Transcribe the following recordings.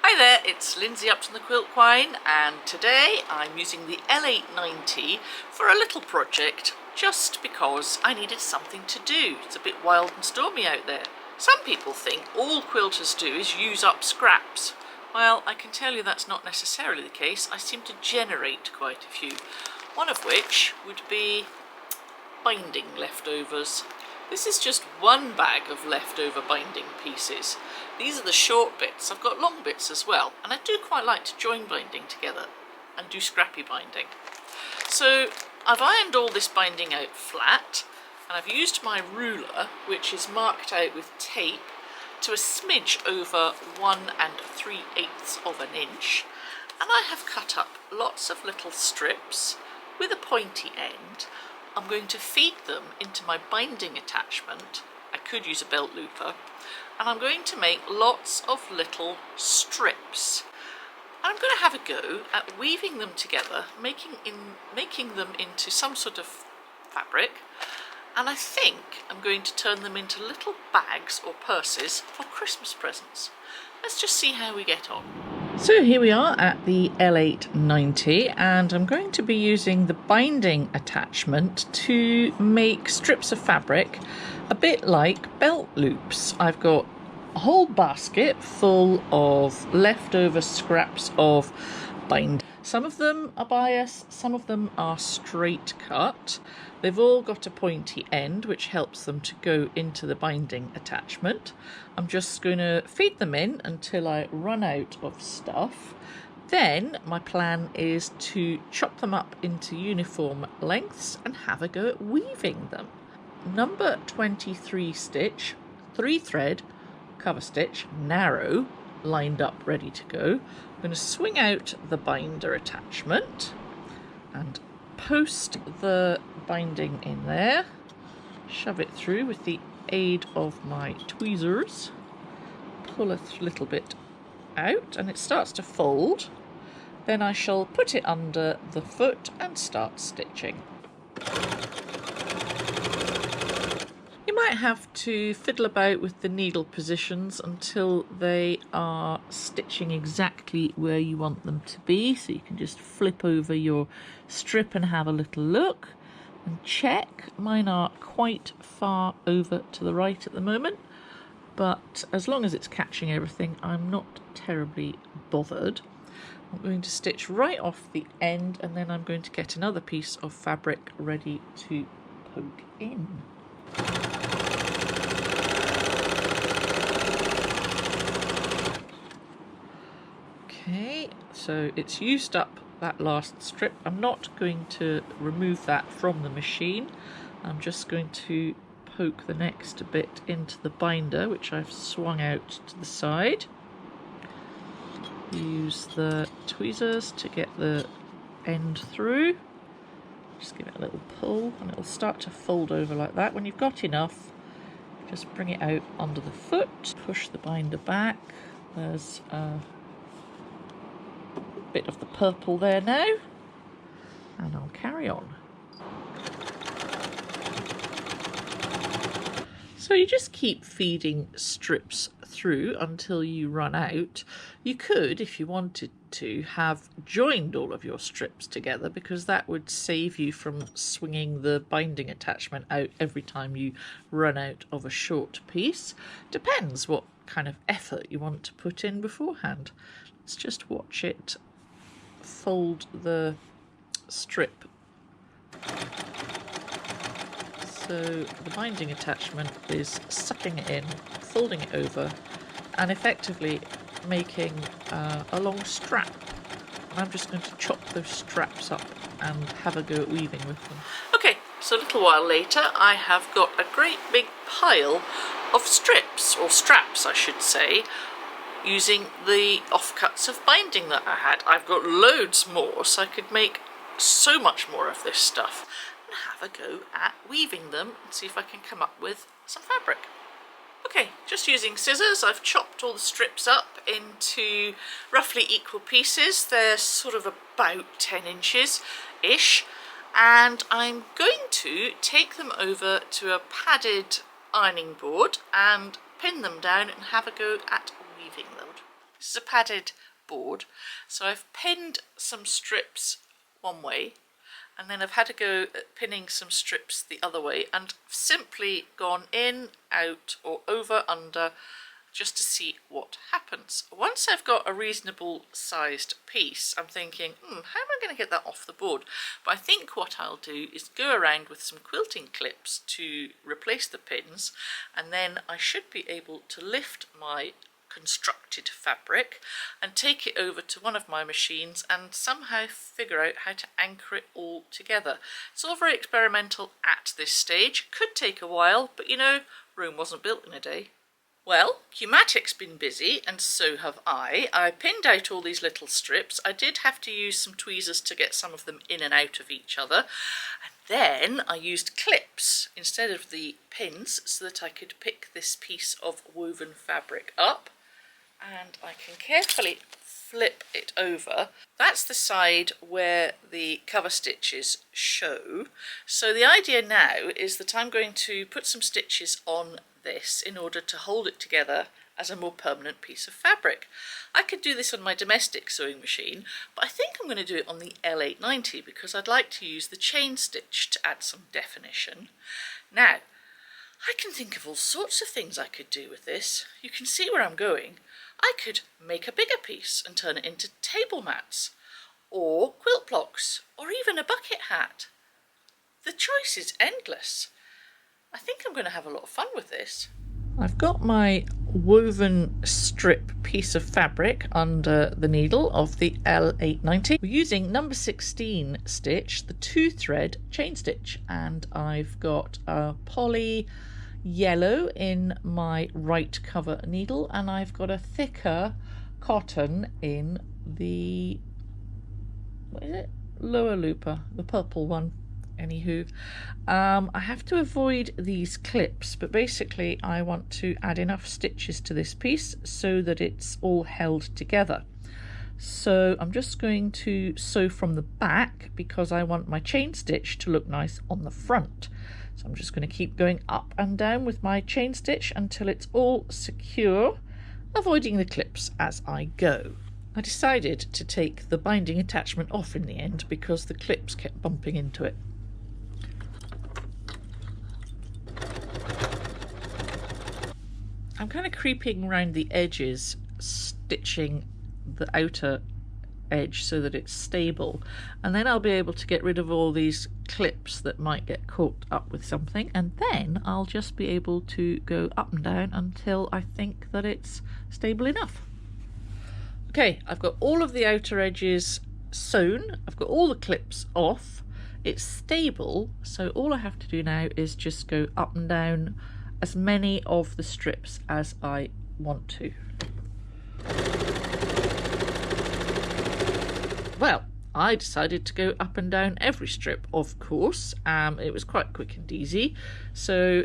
Hi there, it's Lindsay Upton the Quilt Quine, and today I'm using the L890 for a little project just because I needed something to do. It's a bit wild and stormy out there. Some people think all quilters do is use up scraps. Well, I can tell you that's not necessarily the case. I seem to generate quite a few, one of which would be binding leftovers. This is just one bag of leftover binding pieces. These are the short bits. I've got long bits as well, and I do quite like to join binding together and do scrappy binding. So I've ironed all this binding out flat, and I've used my ruler, which is marked out with tape to a smidge over 1 3/8 of an inch, and I have cut up lots of little strips with a pointy end. I'm going to feed them into my binding attachment. I could use a belt looper, and I'm going to make lots of little strips. And I'm going to have a go at weaving them together, making them into some sort of fabric, and I think I'm going to turn them into little bags or purses for Christmas presents. Let's just see how we get on. So here we are at the L890, and I'm going to be using the binding attachment to make strips of fabric a bit like belt loops. I've got a whole basket full of leftover scraps of binding. Some of them are bias, some of them are straight cut. They've all got a pointy end which helps them to go into the binding attachment. I'm just going to feed them in until I run out of stuff. Then my plan is to chop them up into uniform lengths and have a go at weaving them. Number 23 stitch, 3 thread, cover stitch, narrow, lined up ready to go. I'm going to swing out the binder attachment and post the binding in there, shove it through with the aid of my tweezers, pull a little bit out and it starts to fold. Then I shall put it under the foot and start stitching. You might have to fiddle about with the needle positions until they are stitching exactly where you want them to be, so you can just flip over your strip and have a little look and check. Mine are quite far over to the right at the moment, but as long as it's catching everything, I'm not terribly bothered. I'm going to stitch right off the end, and then I'm going to get another piece of fabric ready to poke in. Okay, so it's used up that last strip. I'm not going to remove that from the machine. I'm just going to poke the next bit into the binder, which I've swung out to the side. Use the tweezers to get the end through. Just give it a little pull and it'll start to fold over like that. When you've got enough, just bring it out under the foot, push the binder back. There's a bit of the purple there now, and I'll carry on. So you just keep feeding strips through until you run out. You could, if you wanted to, have joined all of your strips together, because that would save you from swinging the binding attachment out every time you run out of a short piece. Depends what kind of effort you want to put in beforehand. Let's just watch it fold the strip. So the binding attachment is sucking it in, folding it over, and effectively making a long strap. And I'm just going to chop those straps up and have a go at weaving with them. Okay, so a little while later I have got a great big pile of strips, or straps I should say, using the offcuts of binding that I had. I've got loads more, so I could make so much more of this stuff and have a go at weaving them and see if I can come up with some fabric. Okay, just using scissors, I've chopped all the strips up into roughly equal pieces. They're sort of about 10 inches-ish, and I'm going to take them over to a padded ironing board and pin them down and have a go at weaving them. This is a padded board, so I've pinned some strips one way, and then I've had to go at pinning some strips the other way, and simply gone in, out, or over, under, just to see what happens. Once I've got a reasonable sized piece, I'm thinking, how am I going to get that off the board? But I think what I'll do is go around with some quilting clips to replace the pins, and then I should be able to lift my constructed fabric and take it over to one of my machines and somehow figure out how to anchor it all together. It's all very experimental at this stage. Could take a while, but you know, Rome wasn't built in a day. Well, Humatic's been busy, and so have I. I pinned out all these little strips. I did have to use some tweezers to get some of them in and out of each other. And then I used clips instead of the pins so that I could pick this piece of woven fabric up. And I can carefully flip it over. That's the side where the cover stitches show. So the idea now is that I'm going to put some stitches on this in order to hold it together as a more permanent piece of fabric. I could do this on my domestic sewing machine, but I think I'm going to do it on the L890 because I'd like to use the chain stitch to add some definition. Now, I can think of all sorts of things I could do with this. You can see where I'm going. I could make a bigger piece and turn it into table mats, or quilt blocks, or even a bucket hat. The choice is endless. I think I'm going to have a lot of fun with this. I've got my woven strip piece of fabric under the needle of the L890. We're using number 16 stitch, the 2-thread chain stitch, and I've got a poly yellow in my right cover needle, and I've got a thicker cotton in the, what is it, lower looper, the purple one. Anywho, I have to avoid these clips, but basically I want to add enough stitches to this piece so that it's all held together. So I'm just going to sew from the back because I want my chain stitch to look nice on the front. So I'm just going to keep going up and down with my chain stitch until it's all secure, avoiding the clips as I go. I decided to take the binding attachment off in the end because the clips kept bumping into it. I'm kind of creeping around the edges, stitching the outer edge so that it's stable, and then I'll be able to get rid of all these clips that might get caught up with something, and then I'll just be able to go up and down until I think that it's stable enough. Okay, I've got all of the outer edges sewn, I've got all the clips off, it's stable, so all I have to do now is just go up and down as many of the strips as I want to. Well, I decided to go up and down every strip, of course. It was quite quick and easy. So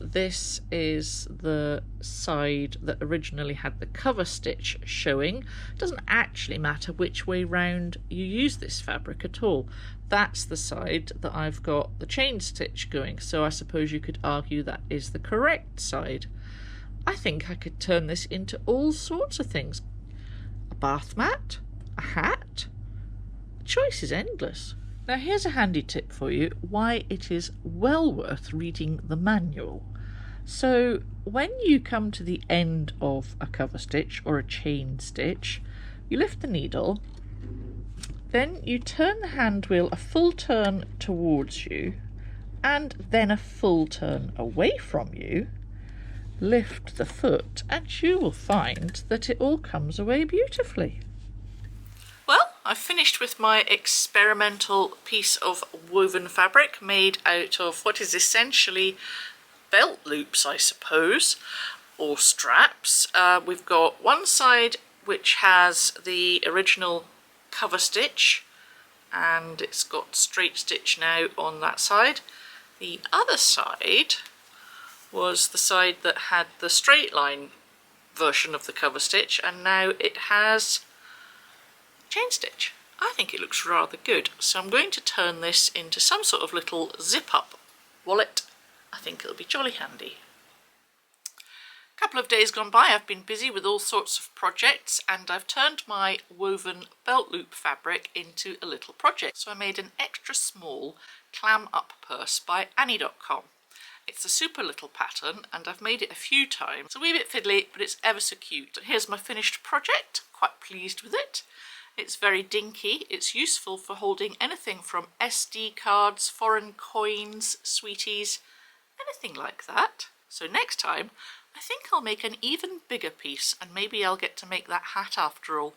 this is the side that originally had the cover stitch showing. It doesn't actually matter which way round you use this fabric at all. That's the side that I've got the chain stitch going, so I suppose you could argue that is the correct side. I think I could turn this into all sorts of things. A bath mat, a hat. The choice is endless. Now here's a handy tip for you why it is well worth reading the manual. So when you come to the end of a cover stitch or a chain stitch, you lift the needle, then you turn the hand wheel a full turn towards you and then a full turn away from you, lift the foot, and you will find that it all comes away beautifully. Well, I've finished with my experimental piece of woven fabric made out of what is essentially belt loops, I suppose, or straps. We've got one side which has the original cover stitch, and it's got straight stitch now on that side. The other side was the side that had the straight line version of the cover stitch, and now it has chain stitch. I think it looks rather good, so I'm going to turn this into some sort of little zip-up wallet. I think it'll be jolly handy. Couple couple of days gone by I've been busy with all sorts of projects, and I've turned my woven belt loop fabric into a little project. So I made an extra small clam up purse by Annie.com. It's a super little pattern and I've made it a few times. It's a wee bit fiddly, but it's ever so cute. And here's my finished project, quite pleased with it. It's very dinky. It's useful for holding anything from SD cards, foreign coins, sweeties, anything like that. So next time I think I'll make an even bigger piece, and maybe I'll get to make that hat after all.